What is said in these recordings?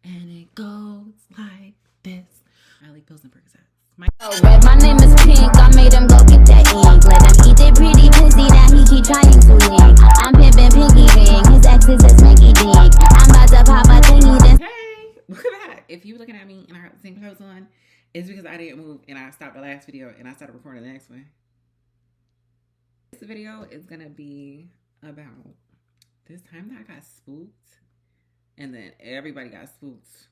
And it goes like this. I like pills and Percocets. My name is Pink, I made him go get that ink. Let him eat it pretty pussy, now he keep trying to link. I'm pimpin' Pinky Ring, his ex is a sminky dink. I'm about to pop a thingy then. Hey, welcome back. If you were looking at me and I had the same clothes on, it's because I didn't move and I stopped the last video and I started recording the next one. This video is gonna be about this time that I got spooked and then everybody got spooked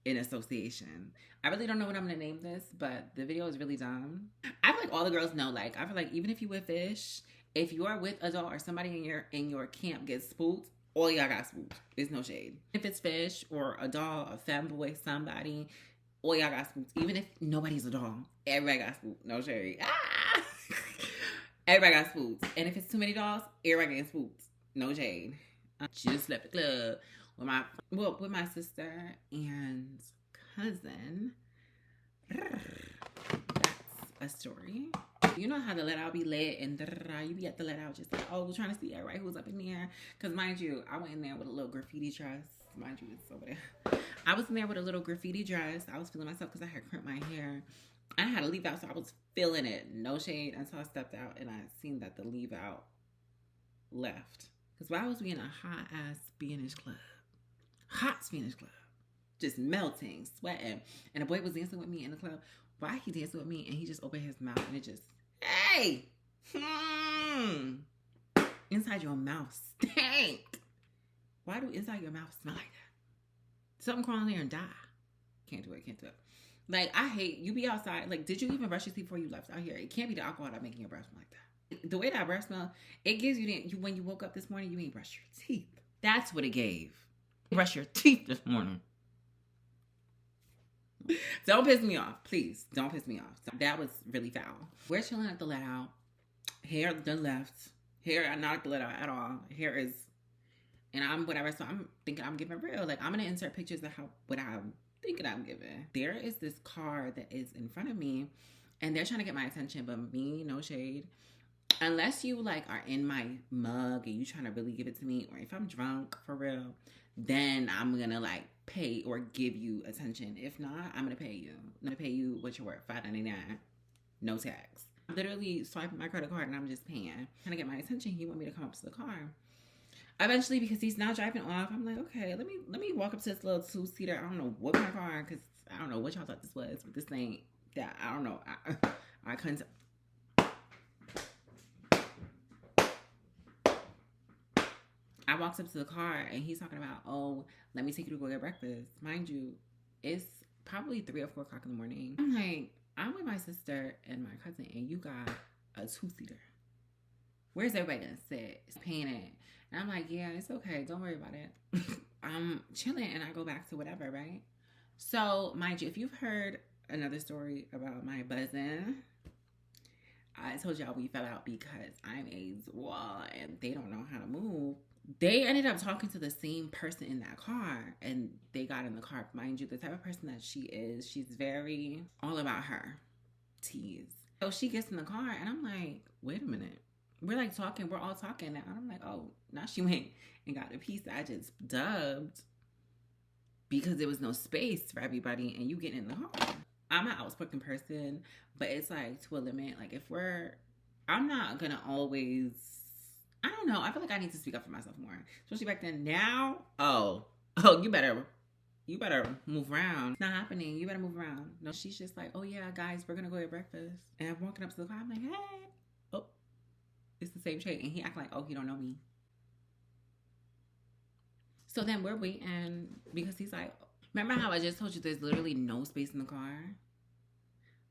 in association. I really don't know what I'm gonna name this, but the video is really dumb. I feel like all the girls know, like, I feel like even if you with fish, if you are with a doll or somebody in your camp gets spooked, all y'all got spooked. It's no shade. If it's fish or a doll, a femboy, somebody, all y'all got spooked. Even if nobody's a doll, everybody got spooked. No shade. Ah! Everybody got spooked. And if it's too many dolls, everybody getting spooked. No shade. I just left the club with my sister and cousin. That's a story. You know how the let out be lit and you be at the let out just like, oh, we're trying to see everybody who's up in there. Because mind you, I went in there with a little graffiti dress. Mind you, it's over there. I was in there with a little graffiti dress. I was feeling myself because I had crimped my hair. I had to leave out, so I was feeling it. No shade until I stepped out and I seen that the leave out left. Because why was we in a hot ass Spanish club? Hot Spanish club. Just melting, sweating. And a boy was dancing with me in the club. Why he dancing with me and he just opened his mouth and it just, hey! Inside your mouth stink. Why do inside your mouth smell like that? Something crawl in there and die. Can't do it, can't do it. Like, I hate, you be outside. Like, did you even brush your teeth before you left out here? It can't be the alcohol that's making your breath smell like that. The way that breath smell, it gives you, when you woke up this morning, you ain't brushed your teeth. That's what it gave. Brush your teeth this morning. Don't piss me off, please. Don't piss me off. That was really foul. We're chilling at the let out. Hair done left. Hair not at the let out at all. Hair is, and I'm whatever. So I'm thinking I'm giving real. Like, I'm gonna insert pictures of what I'm thinking I'm giving. There is this car that is in front of me, and they're trying to get my attention. But me, no shade. Unless you like are in my mug and you trying to really give it to me, or if I'm drunk for real, then I'm gonna like pay or give you attention. If not, I'm gonna pay you. I'm gonna pay you what you're worth, $5.99, no tax. I'm literally swiping my credit card and I'm just paying. Trying to get my attention. He want me to come up to the car. Eventually, because he's now driving off, I'm like, okay, let me walk up to this little 2-seater. I don't know what my car, because I don't know what y'all thought this was, but this thing that I don't know. I couldn't. I walked up to the car and he's talking about, oh, let me take you to go get breakfast. Mind you, it's probably 3 or 4 o'clock in the morning. I'm like, I'm with my sister and my cousin and you got a 2-seater. Where's everybody gonna sit? It's paying it. And I'm like, yeah, it's okay. Don't worry about it. I'm chilling and I go back to whatever, right? So, mind you, if you've heard another story about my buzzing, I told y'all we fell out because I'm a wall and they don't know how to move. They ended up talking to the same person in that car and they got in the car. Mind you, the type of person that she is, she's very all about her tease. So she gets in the car and I'm like, wait a minute. We're like talking, we're all talking now. And I'm like, oh, now she went and got the piece that I just dubbed because there was no space for everybody and you get in the car. I'm an outspoken person, but it's like to a limit. Like I'm not gonna always, I don't know. I feel like I need to speak up for myself more. Especially back then. Now, oh, you better move around. It's not happening. You better move around. No, she's just like, oh yeah, guys, we're gonna go get breakfast. And I'm walking up to the car. I'm like, hey. Oh, it's the same chick. And he acting like, oh, he don't know me. So then we're waiting because he's like, remember how I just told you there's literally no space in the car?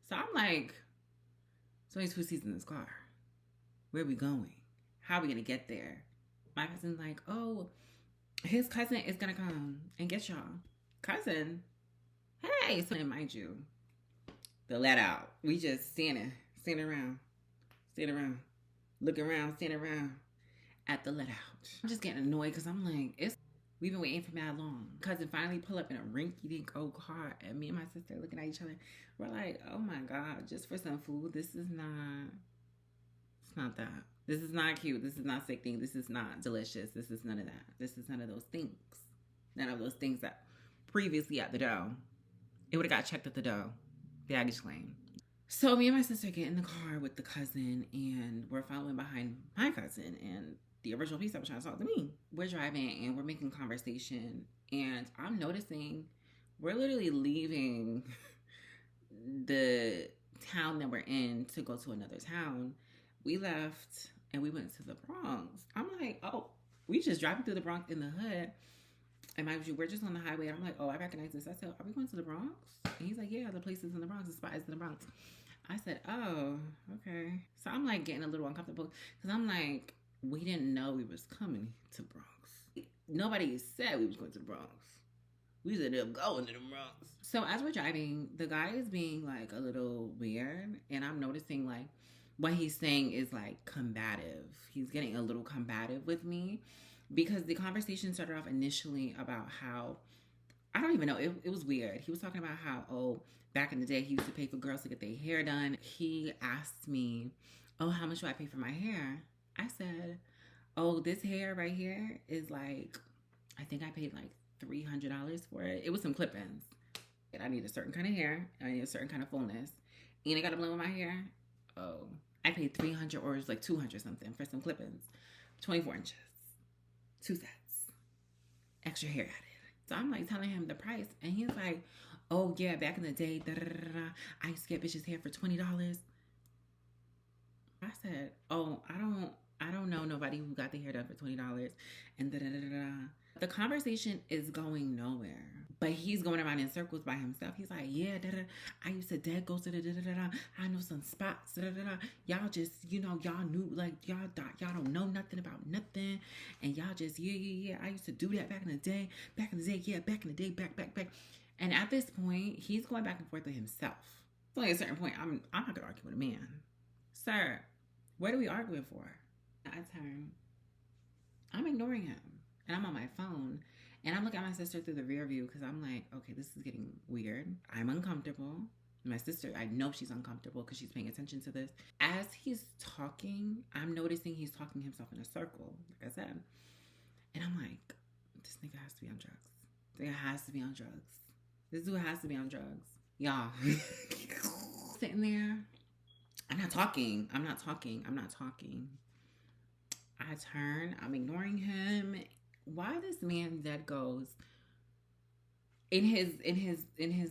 So I'm like, so there's 2 seats in this car. Where are we going? How are we gonna get there? My cousin's like, oh, his cousin is gonna come and get y'all. Cousin? Hey, so mind you, the let out. We just standing around, looking around, standing around at the let out. I'm just getting annoyed because I'm like, we've been waiting for mad long. Cousin finally pull up in a rinky-dink old car and me and my sister looking at each other. We're like, oh my God, just for some food, it's not that. This is not cute. This is not sickening. This is not delicious. This is none of that. This is none of those things. None of those things that previously at the door. It would have got checked at the door. Baggage claim. So me and my sister get in the car with the cousin, and we're following behind my cousin and the original piece that was trying to talk to me. We're driving and we're making conversation, and I'm noticing we're literally leaving the town that we're in to go to another town. We left and we went to the Bronx. I'm like, oh, we just driving through the Bronx in the hood. And mind you, we're just on the highway. I'm like, oh, I recognize this. I said, are we going to the Bronx? And he's like, yeah, the place is in the Bronx. The spot is in the Bronx. I said, oh, okay. So I'm like getting a little uncomfortable because I'm like, we didn't know we was coming to Bronx. Nobody said we was going to the Bronx. We just ended up going to the Bronx. So as we're driving, the guy is being like a little weird. And I'm noticing like what he's saying is like combative. He's getting a little combative with me. Because the conversation started off initially about how, I don't even know, it was weird. He was talking about how, oh, back in the day, he used to pay for girls to get their hair done. He asked me, oh, how much do I pay for my hair? I said, oh, this hair right here is like, I think I paid like $300 for it. It was some clip-ins. And I need a certain kind of hair. I need a certain kind of fullness. And I got to blend with my hair. Oh, I paid $300 or it was like $200 something for some clip-ins. 24 inches. 2 sets. Extra hair added. So I'm like telling him the price. And he's like, oh yeah, back in the day, I used to get bitches hair for $20. I said, oh, I don't know nobody who got their hair done for $20. And the conversation is going nowhere. But he's going around in circles by himself. He's like, yeah, I used to dead go to I know some spots. Y'all just, you know, y'all knew, like, y'all don't know nothing about nothing. And y'all just, yeah. I used to do that back in the day. Back in the day, back. And at this point, he's going back and forth with himself. So at a certain point, I'm not going to argue with a man. Sir, what are we arguing for? I turn. I'm ignoring him. And I'm on my phone. And I'm looking at my sister through the rear view because I'm like, okay, this is getting weird. I'm uncomfortable. My sister, I know she's uncomfortable because she's paying attention to this. As he's talking, I'm noticing he's talking himself in a circle, like I said. And I'm like, this nigga has to be on drugs. This nigga has to be on drugs. This dude has to be on drugs. Y'all. Sitting there. I'm not talking. I turn. I'm ignoring him. Why this man that goes in his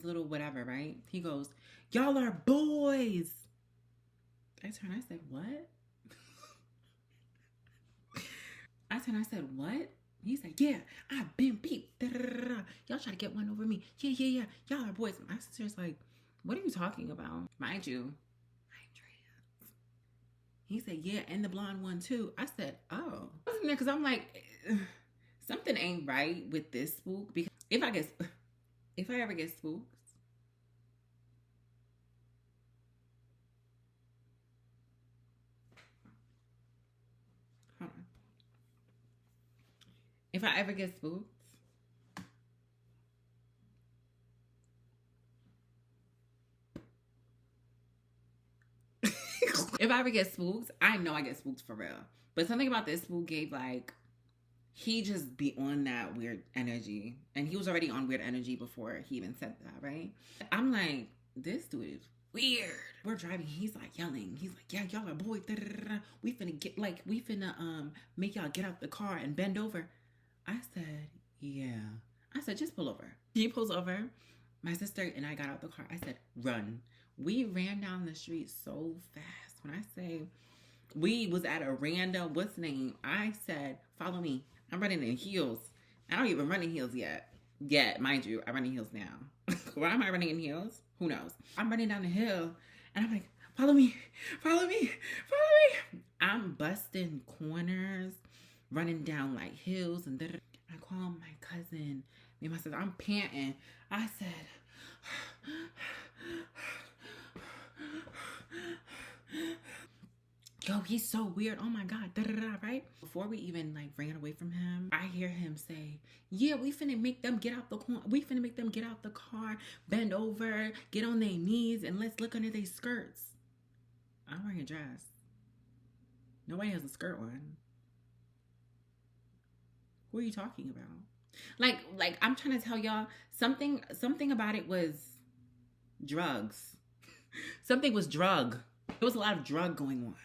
little whatever, right? He goes, y'all are boys. I turn, I said, what? I said, what? He said, yeah, I've been beat. Y'all try to get one over me. Yeah. Y'all are boys. My sister's like, what are you talking about? Mind you, I'm trans. He said, yeah, and the blonde one too. I said, oh. Because I'm like, something ain't right with this spook. Because if I ever get spooked, hold on. If I ever get spooked, I know I get spooked for real. But something about this spook gave like, he just be on that weird energy. And he was already on weird energy before he even said that, right? I'm like, this dude is weird. We're driving. He's like yelling. He's like, yeah, y'all are boys. We finna make y'all get out the car and bend over. I said, yeah. I said, just pull over. He pulls over. My sister and I got out the car. I said, run. We ran down the street so fast. When I say we was at a random, what's the name? I said, follow me. I'm running in heels. I don't even run in heels yet. Mind you, I run in heels now. Why am I running in heels? Who knows? I'm running down the hill and I'm like, follow me. I'm busting corners, running down like hills and I call my cousin. Me and my sister, I'm panting. I said, yo, he's so weird. Oh my God. Right? Before we even like ran away from him, I hear him say, yeah, we finna make them get out the car. We finna make them get out the car, bend over, get on their knees, and let's look under their skirts. I'm wearing a dress. Nobody has a skirt on. Who are you talking about? Like I'm trying to tell y'all something about it was drugs. Something was drug. There was a lot of drug going on.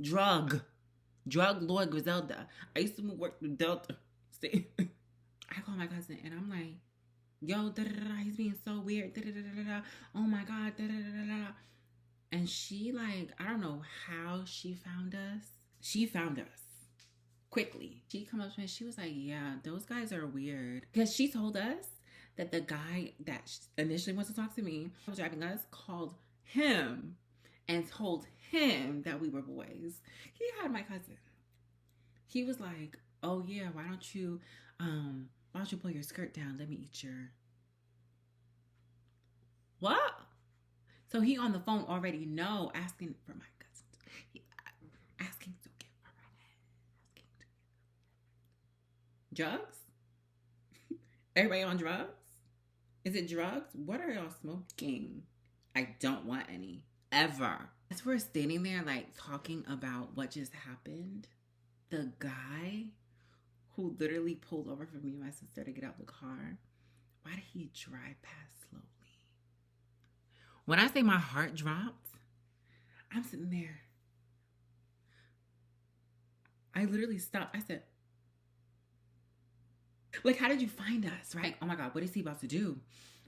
Drug Lord Griselda. I used to work with Delta. See? I call my cousin and I'm like, yo, he's being so weird. Oh my God. And she like, I don't know how she found us. She found us quickly. She come up to me and she was like, yeah, those guys are weird. Because she told us that the guy that initially wants to talk to me, was driving us, called him and told him that we were boys. He had my cousin. He was like, oh yeah, why don't you pull your skirt down? Let me eat your... What? So he on the phone already asking for my cousin. Asking to give her drugs? Everybody on drugs? Is it drugs? What are y'all smoking? I don't want any. Ever. As we're standing there like talking about what just happened, the guy who literally pulled over for me and my sister to get out the car, why did he drive past slowly? When I say my heart dropped, I'm sitting there. I literally stopped. I said, like, how did you find us, right? Oh my God, what is he about to do?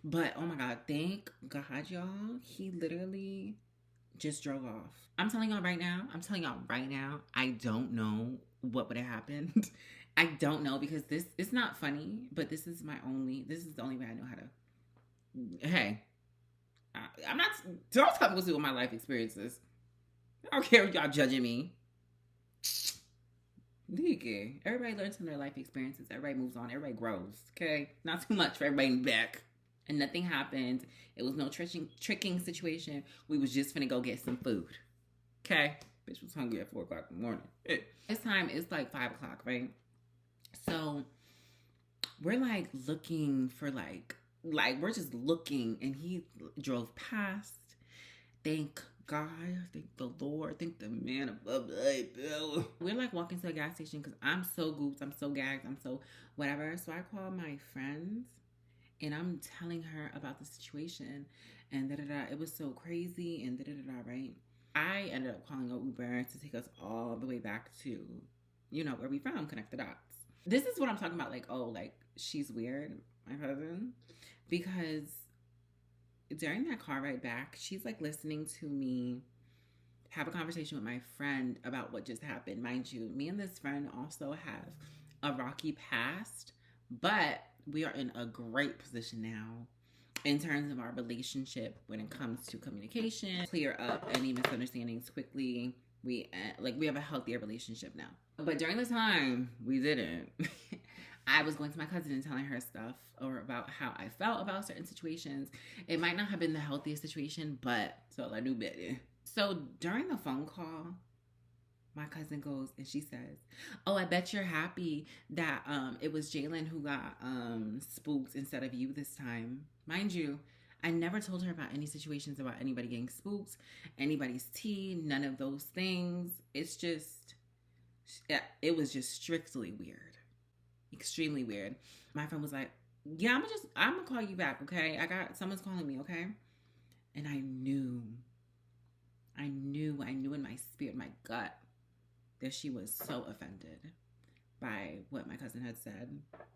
But oh my God, thank God, y'all. He literally just drove off. I'm telling y'all right now, I don't know what would have happened. I don't know, because it's not funny, but this is the only way I know how to. Hey, I'm not, don't tell me what's with my life experiences. I don't care if y'all judging me. Everybody learns from their life experiences. Everybody moves on. Everybody grows. Okay? Not too much for everybody in the back. And nothing happened. It was no tricking situation. We was just finna go get some food. Okay? Bitch was hungry at 4 o'clock in the morning. This time it's like 5 o'clock, right? So we're like looking for like we're just looking, and he drove past. Thank God, thank the Lord, thank the man above the bill. We're like walking to the gas station because I'm so gooped, I'm so gagged, I'm so whatever. So I call my friends and I'm telling her about the situation and it was so crazy and right? I ended up calling an Uber to take us all the way back to, where we from, connect the dots. This is what I'm talking about, like, oh, like, she's weird, my cousin, because during that car ride back, she's like listening to me have a conversation with my friend about what just happened. Mind you, me and this friend also have a rocky past, but we are in a great position now in terms of our relationship when it comes to communication, clear up any misunderstandings quickly. We have a healthier relationship now. But during the time, we didn't. I was going to my cousin and telling her stuff or about how I felt about certain situations. It might not have been the healthiest situation, but so I knew better. So during the phone call, my cousin goes and she says, oh, I bet you're happy that it was Jalen who got spooked instead of you this time. Mind you, I never told her about any situations about anybody getting spooked, anybody's tea, none of those things. It's just, it was just strictly weird. Extremely weird. My friend was like, yeah, I'm gonna call you back, okay? Someone's calling me, okay? And I knew in my spirit, my gut, that she was so offended by what my cousin had said.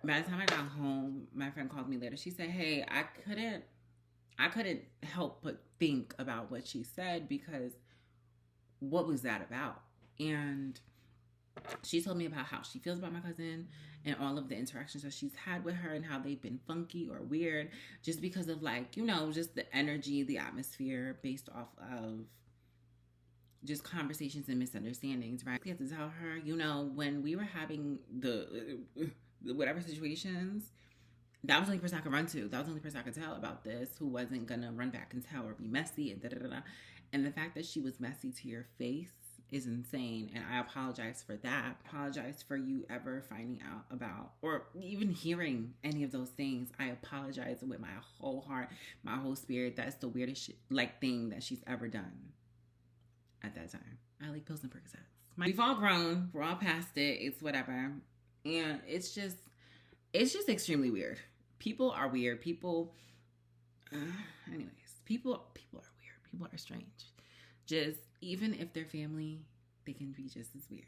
By the time I got home, my friend called me later. She said, hey, I couldn't help but think about what she said, because what was that about? And she told me about how she feels about my cousin and all of the interactions that she's had with her and how they've been funky or weird just because of just the energy, the atmosphere based off of just conversations and misunderstandings, right? I have to tell her, when we were having the whatever situations, that was the only person I could run to. That was the only person I could tell about this, who wasn't gonna run back and tell or be messy and da-da-da-da. And the fact that she was messy to your face is insane, and I apologize for that. I apologize for you ever finding out about or even hearing any of those things. I apologize with my whole heart, my whole spirit. That's the weirdest thing that she's ever done at that time. I like pills and Percocets. We've all grown. We're all past it. It's whatever. And it's just, it's just extremely weird. People are weird. People, anyways, people are weird. People are strange. Just, even if they're family, they can be just as weird.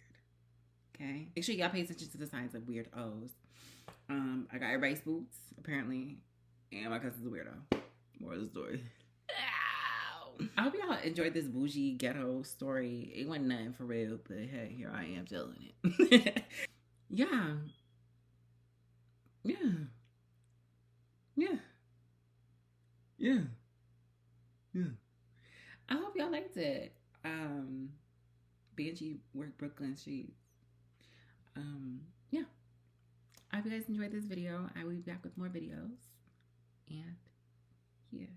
Okay? Make sure y'all pay attention to the signs of weird O's. I got everybody's boots, apparently, and my cousin's a weirdo. More of the story. I hope y'all enjoyed this bougie ghetto story. It wasn't nothing for real, but hey, here I am telling it. Yeah. I hope y'all liked it. Banshee work Brooklyn streets. Yeah. I hope you guys enjoyed this video. I will be back with more videos. And yeah.